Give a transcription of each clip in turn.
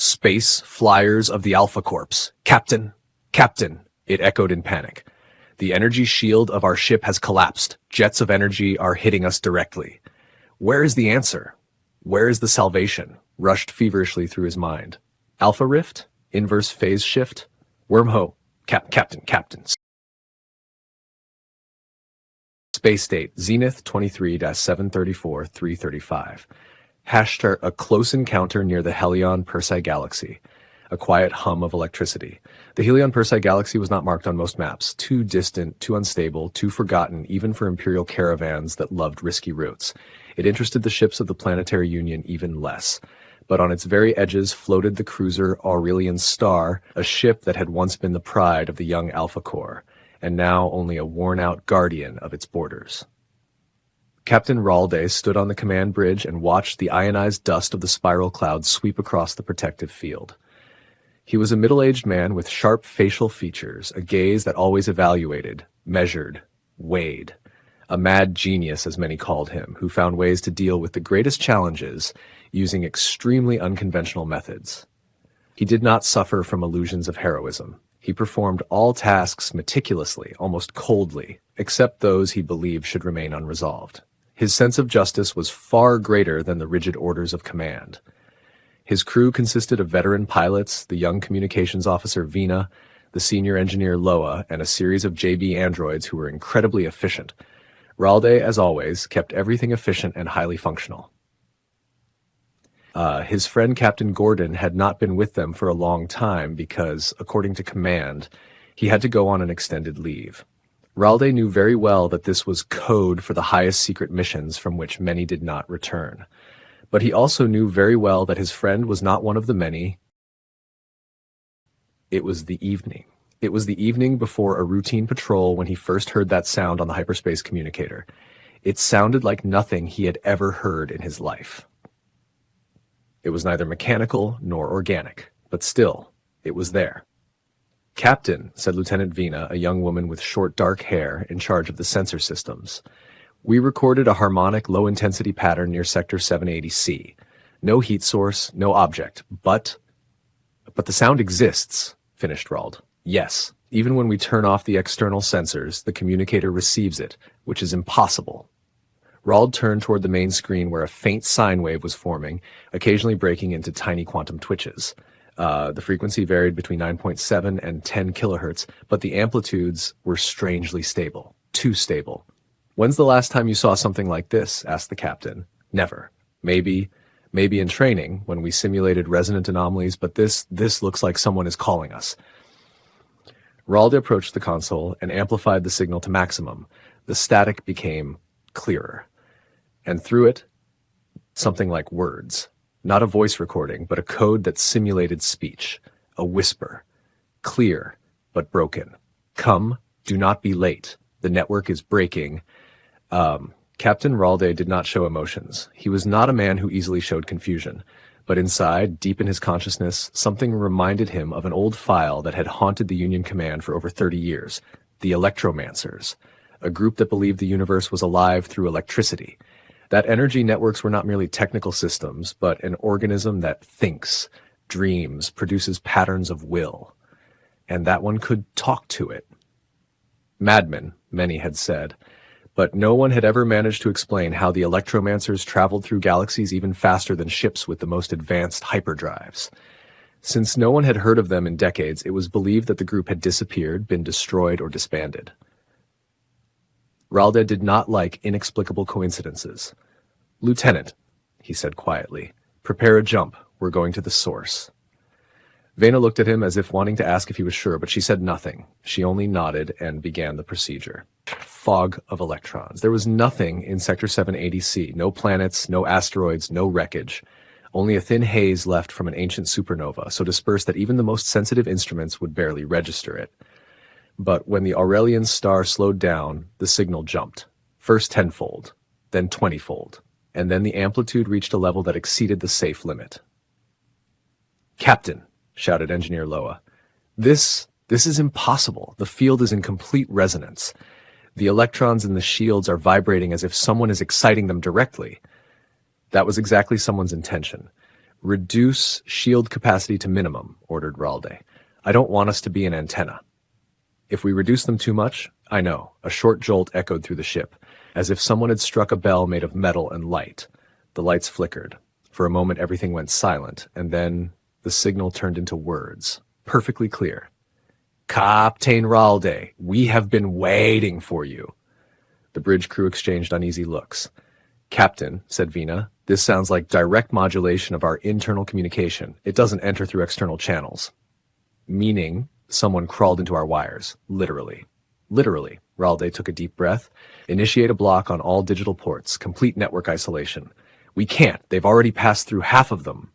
Space flyers of the Alpha-Corps. Captain! Captain! It echoed in panic. The energy shield of our ship has collapsed. Jets of energy are hitting us directly. Where is the answer? Where is the salvation? Rushed feverishly through his mind. Alpha rift? Inverse phase shift? Wormhole? Captain. Space date, Zenith 23-734-335. Hashtag a close encounter near the Helion-Persei Galaxy. A quiet hum of electricity. The Helion-Persei Galaxy was not marked on most maps. Too distant, too unstable, too forgotten, even for Imperial caravans that loved risky routes. It interested the ships of the Planetary Union even less. But on its very edges floated the cruiser Aurelian Star, a ship that had once been the pride of the young Alpha-Corps, and now only a worn-out guardian of its borders. Captain Ralde stood on the command bridge and watched the ionized dust of the spiral cloud sweep across the protective field. He was a middle-aged man with sharp facial features, a gaze that always evaluated, measured, weighed. A mad genius, as many called him, who found ways to deal with the greatest challenges using extremely unconventional methods. He did not suffer from illusions of heroism. He performed all tasks meticulously, almost coldly, except those he believed should remain unresolved. His sense of justice was far greater than the rigid orders of command. His crew consisted of veteran pilots, the young communications officer Vina, the senior engineer Loa, and a series of JB androids who were incredibly efficient. Ralde, as always, kept everything efficient and highly functional. His friend Captain Gordon had not been with them for a long time because, according to command, he had to go on an extended leave. Ralde knew very well that this was code for the highest secret missions from which many did not return. But he also knew very well that his friend was not one of the many. It was the evening. It was the evening before a routine patrol when he first heard that sound on the hyperspace communicator. It sounded like nothing he had ever heard in his life. It was neither mechanical nor organic, but still, it was there. "Captain," said Lieutenant Vina, a young woman with short dark hair in charge of the sensor systems. "We recorded a harmonic low-intensity pattern near Sector 780C. No heat source, no object, but the sound exists," finished Ralde. "Yes, even when we turn off the external sensors, the communicator receives it, which is impossible." Ralde turned toward the main screen where a faint sine wave was forming, occasionally breaking into tiny quantum twitches. The frequency varied between 9.7 and 10 kilohertz, but the amplitudes were strangely stable. Too stable. "When's the last time you saw something like this?" asked the captain. "Never. Maybe in training, when we simulated resonant anomalies, but this looks like someone is calling us." Ralde approached the console and amplified the signal to maximum. The static became clearer. And through it, something like words. Not a voice recording, but a code that simulated speech. A whisper. Clear, but broken. "Come, do not be late. The network is breaking." Captain Ralde did not show emotions. He was not a man who easily showed confusion. But inside, deep in his consciousness, something reminded him of an old file that had haunted the Union Command for over 30 years. The Electromancers. A group that believed the universe was alive through electricity. That energy networks were not merely technical systems, but an organism that thinks, dreams, produces patterns of will. And that one could talk to it. Madmen, many had said. But no one had ever managed to explain how the Electromancers traveled through galaxies even faster than ships with the most advanced hyperdrives. Since no one had heard of them in decades, it was believed that the group had disappeared, been destroyed, or disbanded. Ralde did not like inexplicable coincidences. "Lieutenant," he said quietly, "prepare a jump. We're going to the source." Vena looked at him as if wanting to ask if he was sure, but she said nothing. She only nodded and began the procedure. Fog of electrons. There was nothing in Sector 780C. No planets, no asteroids, no wreckage. Only a thin haze left from an ancient supernova, so dispersed that even the most sensitive instruments would barely register it. But when the Aurelian Star slowed down, the signal jumped. First 10-fold, then 20-fold, and then the amplitude reached a level that exceeded the safe limit. "Captain," shouted Engineer Loa, This is impossible. The field is in complete resonance. The electrons in the shields are vibrating as if someone is exciting them directly." That was exactly someone's intention. Reduce shield capacity to minimum, ordered Ralde. I don't want us to be an antenna. If we reduce them too much, I know. A short jolt echoed through the ship, as if someone had struck a bell made of metal and light. The lights flickered. For a moment everything went silent, and then the signal turned into words, perfectly clear. Captain Ralde, we have been waiting for you. The bridge crew exchanged uneasy looks. Captain, said Vina, this sounds like direct modulation of our internal communication. It doesn't enter through external channels. Meaning, someone crawled into our wires. Literally. Literally. Ralde took a deep breath. Initiate a block on all digital ports. Complete network isolation. We can't. They've already passed through half of them.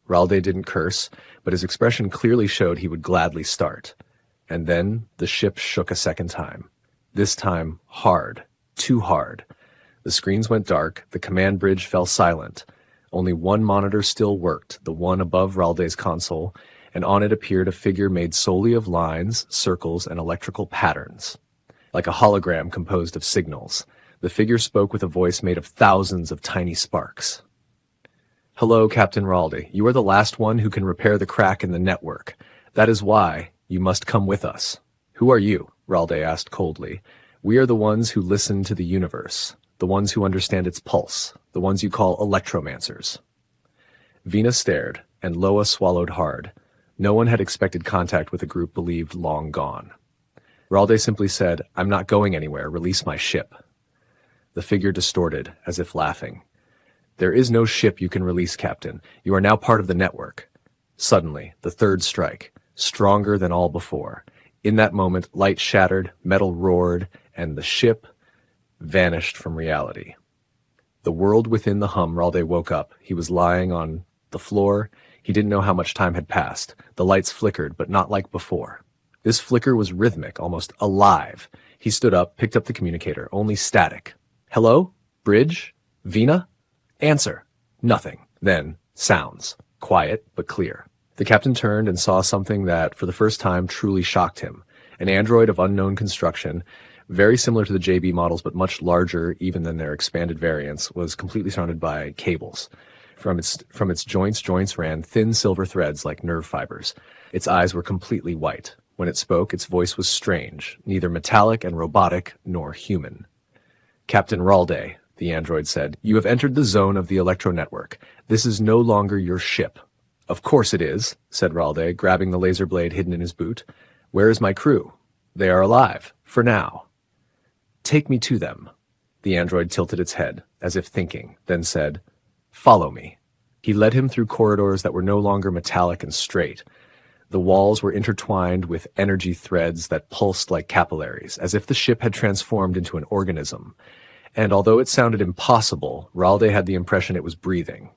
Ralde didn't curse, but his expression clearly showed he would gladly start. And then the ship shook a second time. This time, hard. Too hard. The screens went dark. The command bridge fell silent. Only one monitor still worked, the one above Ralde's console, and on it appeared a figure made solely of lines, circles, and electrical patterns. Like a hologram composed of signals, the figure spoke with a voice made of thousands of tiny sparks. Hello, Captain Ralde. You are the last one who can repair the crack in the network. That is why you must come with us. Who are you? Ralde asked coldly. We are the ones who listen to the universe, the ones who understand its pulse, the ones you call Electromancers. Vina stared, and Loa swallowed hard. No one had expected contact with a group believed long gone. Ralde simply said, I'm not going anywhere. Release my ship. The figure distorted, as if laughing. There is no ship you can release, Captain. You are now part of the network. Suddenly, the third strike, stronger than all before. In that moment, light shattered, metal roared, and the ship vanished from reality. The world within the hum. Ralde woke up. He was lying on the floor. He didn't know how much time had passed. The lights flickered, but not like before. This flicker was rhythmic, almost alive. He stood up, picked up the communicator, only static. Hello? Bridge? Vina? Answer. Nothing. Then, sounds. Quiet, but clear. The captain turned and saw something that, for the first time, truly shocked him. An android of unknown construction, very similar to the JB models, but much larger even than their expanded variants, was completely surrounded by cables. From its joints ran thin silver threads like nerve fibers. Its eyes were completely white. When it spoke, its voice was strange, neither metallic and robotic nor human. Captain Ralde, the android said, you have entered the zone of the Electro Network. This is no longer your ship. Of course it is, said Ralde, grabbing the laser blade hidden in his boot. Where is my crew? They are alive, for now. Take me to them. The android tilted its head, as if thinking, then said, Follow me. He led him through corridors that were no longer metallic and straight. The walls were intertwined with energy threads that pulsed like capillaries, as if the ship had transformed into an organism. And although it sounded impossible, Ralde had the impression it was breathing.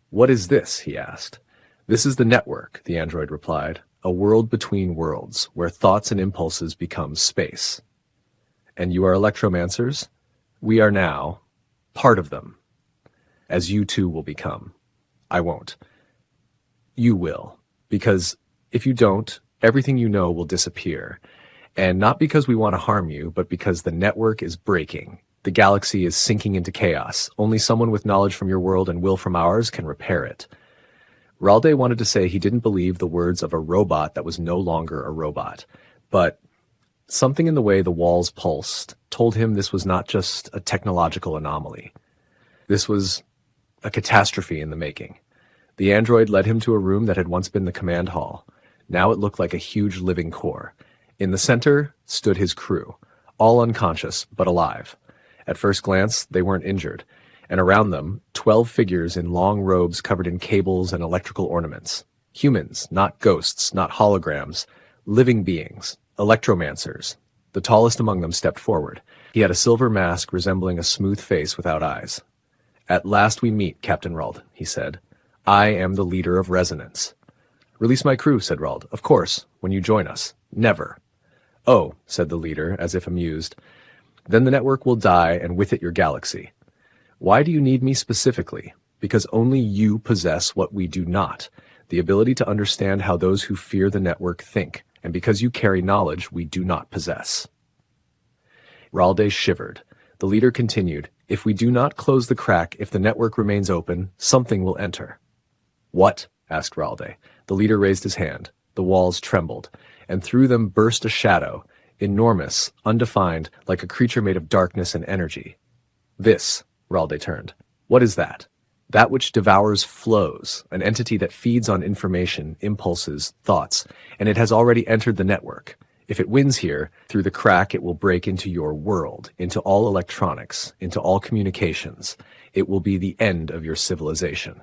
What is this? He asked. This is the network, the android replied. A world between worlds, where thoughts and impulses become space. And you are Electromancers? We are now part of them. As you too will become. I won't. You will. Because if you don't, everything you know will disappear. And not because we want to harm you, but because the network is breaking. The galaxy is sinking into chaos. Only someone with knowledge from your world and will from ours can repair it. Ralde wanted to say he didn't believe the words of a robot that was no longer a robot. But something in the way the walls pulsed told him this was not just a technological anomaly. This was a catastrophe in the making. The android led him to a room that had once been the command hall. Now it looked like a huge living core. In the center stood his crew, all unconscious but alive. At first glance, they weren't injured, and around them, 12 figures in long robes covered in cables and electrical ornaments. Humans, not ghosts, not holograms, living beings, Electromancers. The tallest among them stepped forward. He had a silver mask resembling a smooth face without eyes. At last we meet, Captain Ralde, he said. I am the leader of Resonance. Release my crew, said Ralde. Of course, when you join us. Never. Oh, said the leader, as if amused. Then the network will die, and with it your galaxy. Why do you need me specifically? Because only you possess what we do not, the ability to understand how those who fear the network think, and because you carry knowledge we do not possess. Ralde shivered. The leader continued, "If we do not close the crack, if the network remains open, something will enter." "What?" asked Ralde. The leader raised his hand. The walls trembled, and through them burst a shadow, enormous, undefined, like a creature made of darkness and energy. "This," Ralde turned. "What is that?" "That which devours flows, an entity that feeds on information, impulses, thoughts, and it has already entered the network. If it wins here, through the crack it will break into your world, into all electronics, into all communications. It will be the end of your civilization."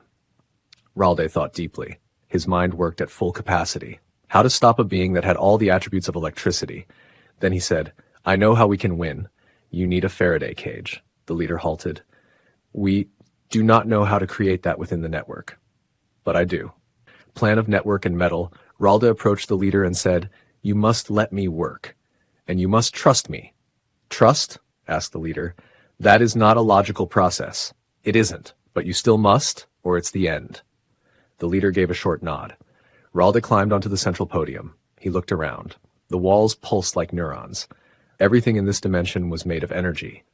Ralde thought deeply. His mind worked at full capacity. How to stop a being that had all the attributes of electricity? Then he said, "I know how we can win. You need a Faraday cage." The leader halted. "We do not know how to create that within the network." "But I do." Plan of network and metal, Ralde approached the leader and said, "You must let me work, and you must trust me." "Trust?" asked the leader. "That is not a logical process." "It isn't, but you still must, or it's the end." The leader gave a short nod. Ralde climbed onto the central podium. He looked around. The walls pulsed like neurons. Everything in this dimension was made of energy.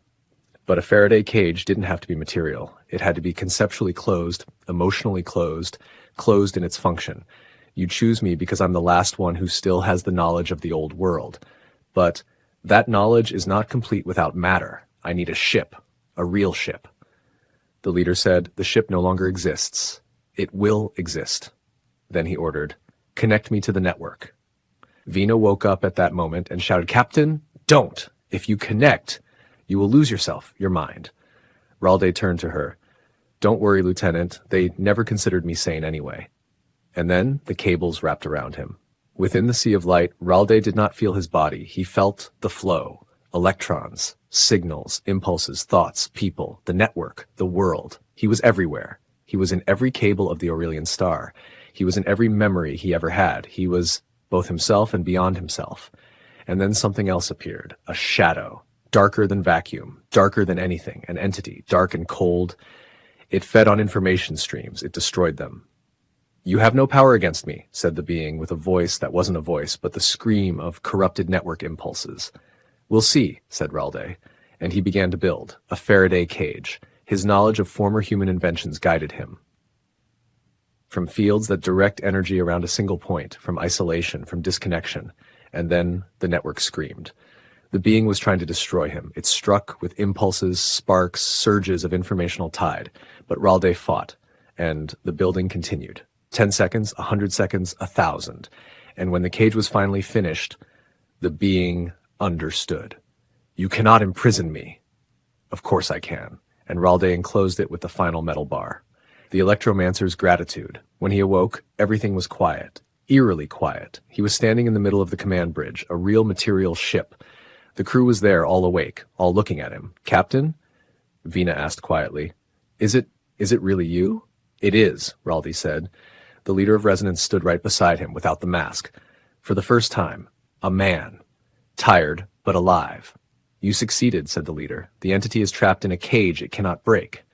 But a Faraday cage didn't have to be material. It had to be conceptually closed, emotionally closed, closed in its function. You choose me because I'm the last one who still has the knowledge of the old world. But that knowledge is not complete without matter. I need a ship, a real ship. The leader said, "The ship no longer exists. It will exist." Then he ordered, "Connect me to the network." Vina woke up at that moment and shouted, "Captain, don't! If you connect, you will lose yourself, your mind." Ralde turned to her. "Don't worry, Lieutenant. They never considered me sane anyway." And then the cables wrapped around him. Within the sea of light, Ralde did not feel his body. He felt the flow. Electrons, signals, impulses, thoughts, people, the network, the world. He was everywhere. He was in every cable of the Aurelian Star. He was in every memory he ever had. He was both himself and beyond himself. And then something else appeared, a shadow, darker than vacuum, darker than anything, an entity, dark and cold. It fed on information streams. It destroyed them. "You have no power against me," said the being with a voice that wasn't a voice, but the scream of corrupted network impulses. "We'll see," said Ralde, and he began to build a Faraday cage. His knowledge of former human inventions guided him. From fields that direct energy around a single point, from isolation, from disconnection, and then the network screamed. The being was trying to destroy him. It struck with impulses, sparks, surges of informational tide, but Ralde fought, and the building continued. 10 seconds, 100 seconds, 1,000. And when the cage was finally finished, the being understood. "You cannot imprison me." "Of course I can." And Ralde enclosed it with the final metal bar. The Electromancer's gratitude. When he awoke, everything was quiet, eerily quiet. He was standing in the middle of the command bridge, a real material ship. The crew was there, all awake, all looking at him. "Captain?" Vina asked quietly. Is it really you?" "It is," Ralde said. The leader of Resonance stood right beside him, without the mask. For the first time, a man. Tired, but alive. "You succeeded," said the leader. "The entity is trapped in a cage it cannot break."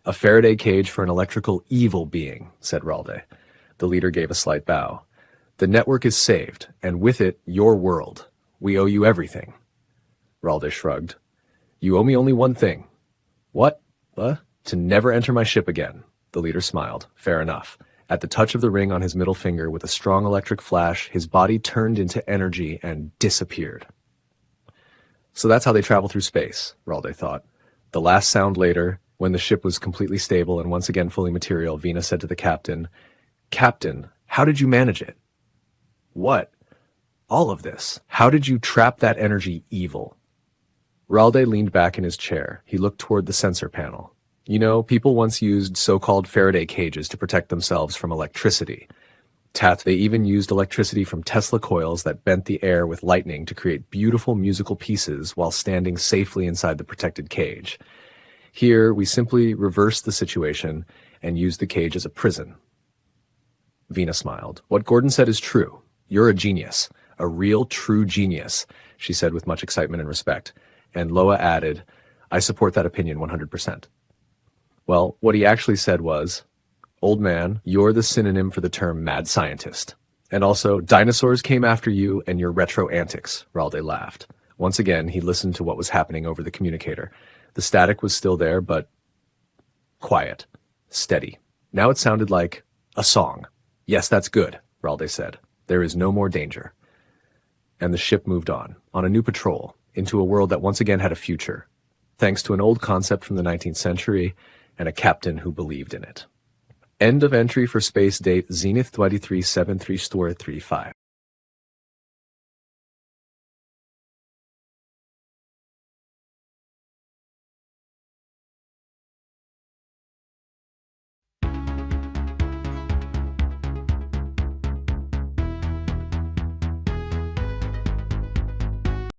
"A Faraday cage for an electrical evil being," said Ralde. The leader gave a slight bow. "The network is saved, and with it, your world. We owe you everything." Ralde shrugged. "You owe me only one thing." "What? To never enter my ship again." The leader smiled. "Fair enough." At the touch of the ring on his middle finger with a strong electric flash, his body turned into energy and disappeared. So that's how they travel through space, Ralde thought. The last sound later, when the ship was completely stable and once again fully material, Vina said to the captain, "Captain, how did you manage it?" "What?" "All of this. How did you trap that energy evil?" Ralde leaned back in his chair. He looked toward the sensor panel. "You know, people once used so-called Faraday cages to protect themselves from electricity. They even used electricity from Tesla coils that bent the air with lightning to create beautiful musical pieces while standing safely inside the protected cage. Here, we simply reversed the situation and used the cage as a prison." Vina smiled. "What Gordon said is true. You're a genius. A real, true genius," she said with much excitement and respect. And Loa added, "I support that opinion 100%. Well, what he actually said was, "Old man, you're the synonym for the term mad scientist. And also, dinosaurs came after you and your retro antics," Ralde laughed. Once again, he listened to what was happening over the communicator. The static was still there, but quiet, steady. Now it sounded like a song. "Yes, that's good," Ralde said. "There is no more danger." And the ship moved on a new patrol, into a world that once again had a future, thanks to an old concept from the 19th century and a captain who believed in it. End of entry for space date Zenith 2373 Store 35.